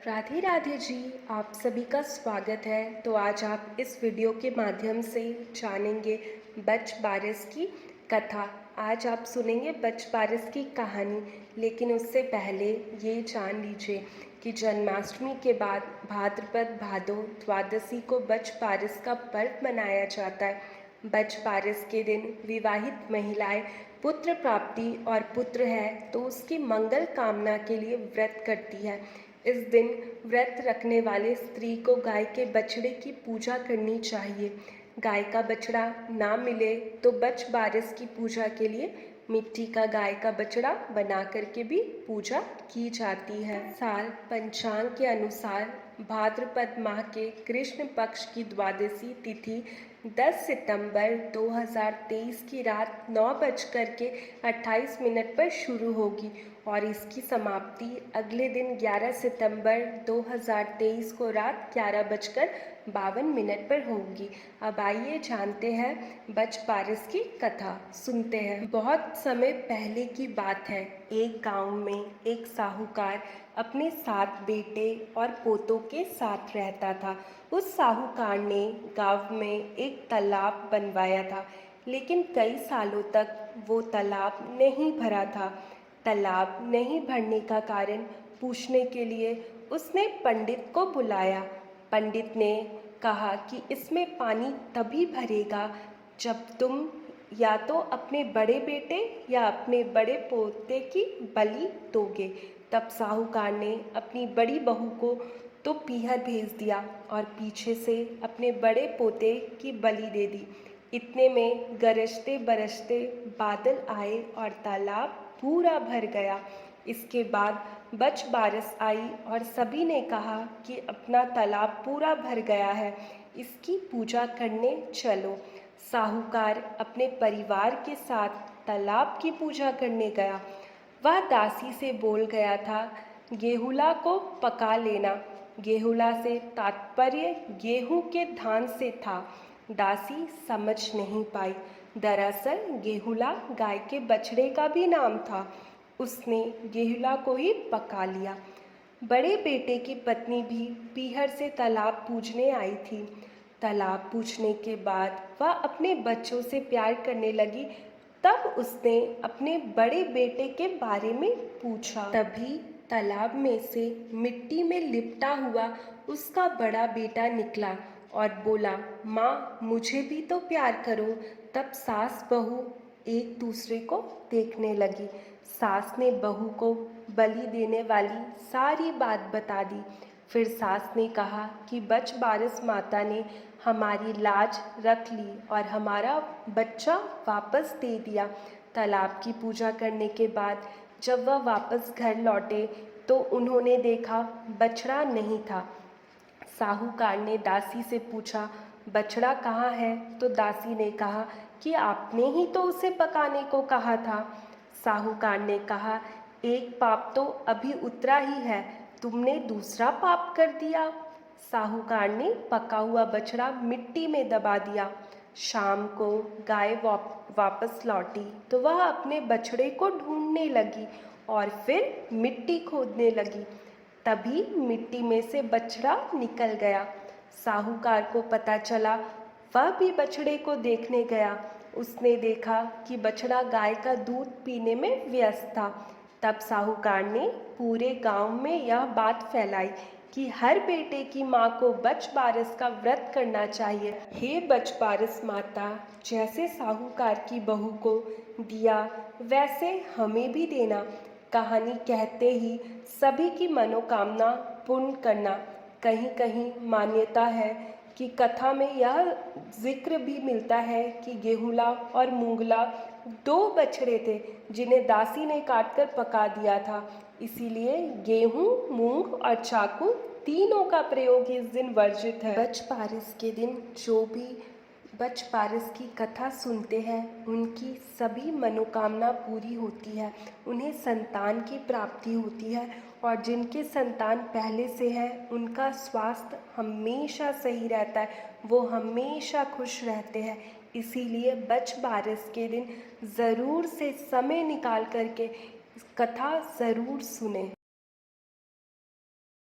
राधे राधे जी। आप सभी का स्वागत है। तो आज आप इस वीडियो के माध्यम से जानेंगे बच बारिश की कथा। आज आप सुनेंगे बच बारिश की कहानी, लेकिन उससे पहले ये जान लीजिए कि जन्माष्टमी के बाद भाद्रपद भादो द्वादशी को बच बारिश का पर्व मनाया जाता है। बच बारिश के दिन विवाहित महिलाएं पुत्र प्राप्ति और पुत्र है तो उसकी मंगल कामना के लिए व्रत करती है। इस दिन व्रत रखने वाले स्त्री को गाय के बछड़े की पूजा करनी चाहिए। गाय का बछड़ा ना मिले तो बच बारिश की पूजा के लिए मिट्टी का गाय का बछड़ा बना करके भी पूजा की जाती है। साल पंचांग के अनुसार भाद्रपद माह के कृष्ण पक्ष की द्वादशी तिथि 10 सितंबर 2023 की रात 9:28 पर शुरू होगी और इसकी समाप्ति अगले दिन 11 सितंबर 2023 को रात 11:52 पर होगी। अब आइए जानते हैं बच बारिश की कथा। सुनते हैं। बहुत समय पहले की बात है। एक गांव में एक साहूकार अपने 7 बेटे और पोतों के साथ रहता था। उस साहूकार ने गांव में एक तालाब बनवाया था, लेकिन कई सालों तक वो तालाब नहीं भरा था। तालाब नहीं भरने का कारण पूछने के लिए उसने पंडित को बुलाया। पंडित ने कहा कि इसमें पानी तभी भरेगा जब तुम या तो अपने बड़े बेटे या अपने बड़े पोते की बलि दोगे। तब साहूकार ने अपनी बड़ी बहू को तो पीहर भेज दिया और पीछे से अपने बड़े पोते की बलि दे दी। इतने में गरजते बरसते बादल आए और तालाब पूरा भर गया। इसके बाद बच बारिश आई और सभी ने कहा कि अपना तालाब पूरा भर गया है, इसकी पूजा करने चलो। साहूकार अपने परिवार के साथ तालाब की पूजा करने गया। वह दासी से बोल गया था, गेहुला को पका लेना। गेहुला से तात्पर्य गेहूं के धान से था। दासी समझ नहीं पाई। दरअसल गेहुला गाय के बछड़े का भी नाम था। उसने गेहुला को ही पका लिया। बड़े बेटे की पत्नी भी पीहर से तालाब पूजने आई थी। तालाब पूजने के बाद वह अपने बच्चों से प्यार करने लगी। तब उसने अपने बड़े बेटे के बारे में पूछा। तभी तालाब में से मिट्टी में लिपटा हुआ उसका बड़ा बेटा निकला और बोला, माँ मुझे भी तो प्यार करो। तब सास बहू एक दूसरे को देखने लगी। सास ने बहू को बलि देने वाली सारी बात बता दी। फिर सास ने कहा कि बच बारिश माता ने हमारी लाज रख ली और हमारा बच्चा वापस दे दिया। तालाब की पूजा करने के बाद जब वह वापस घर लौटे तो उन्होंने देखा बछड़ा नहीं था। साहूकार ने दासी से पूछा, बछड़ा कहाँ है? तो दासी ने कहा कि आपने ही तो उसे पकाने को कहा था। साहूकार ने कहा, एक पाप तो अभी उतरा ही है, तुमने दूसरा पाप कर दिया। साहूकार ने पका हुआ बछड़ा मिट्टी में दबा दिया। शाम को गाय वापस लौटी तो वह अपने बछड़े को ढूंढने लगी और फिर मिट्टी खोदने लगी। तभी मिट्टी में से बछड़ा निकल गया। साहूकार को पता चला। वह भी बछड़े को देखने गया। उसने देखा कि बछड़ा गाय का दूध पीने में व्यस्त था। तब साहूकार ने पूरे गांव में यह बात फैलाई कि हर बेटे की माँ को बच बारिश का व्रत करना चाहिए। हे बच बारिश माता, जैसे साहूकार की बहू को दिया वैसे हमें भी देना। कहानी कहते ही सभी की मनोकामना पूर्ण करना। कहीं कहीं मान्यता है कि कथा में यह जिक्र भी मिलता है कि गेहुला और मूंगला 2 बछड़े थे जिन्हें दासी ने काटकर पका दिया था। इसीलिए गेहूं, मूंग और चाकू तीनों का प्रयोग इस दिन वर्जित है। बच बारिश के दिन जो भी बच बारिश की कथा सुनते हैं उनकी सभी मनोकामना पूरी होती है। उन्हें संतान की प्राप्ति होती है और जिनके संतान पहले से है उनका स्वास्थ्य हमेशा सही रहता है, वो हमेशा खुश रहते हैं। इसीलिए बच बारिश के दिन ज़रूर से समय निकाल करके कथा ज़रूर सुने।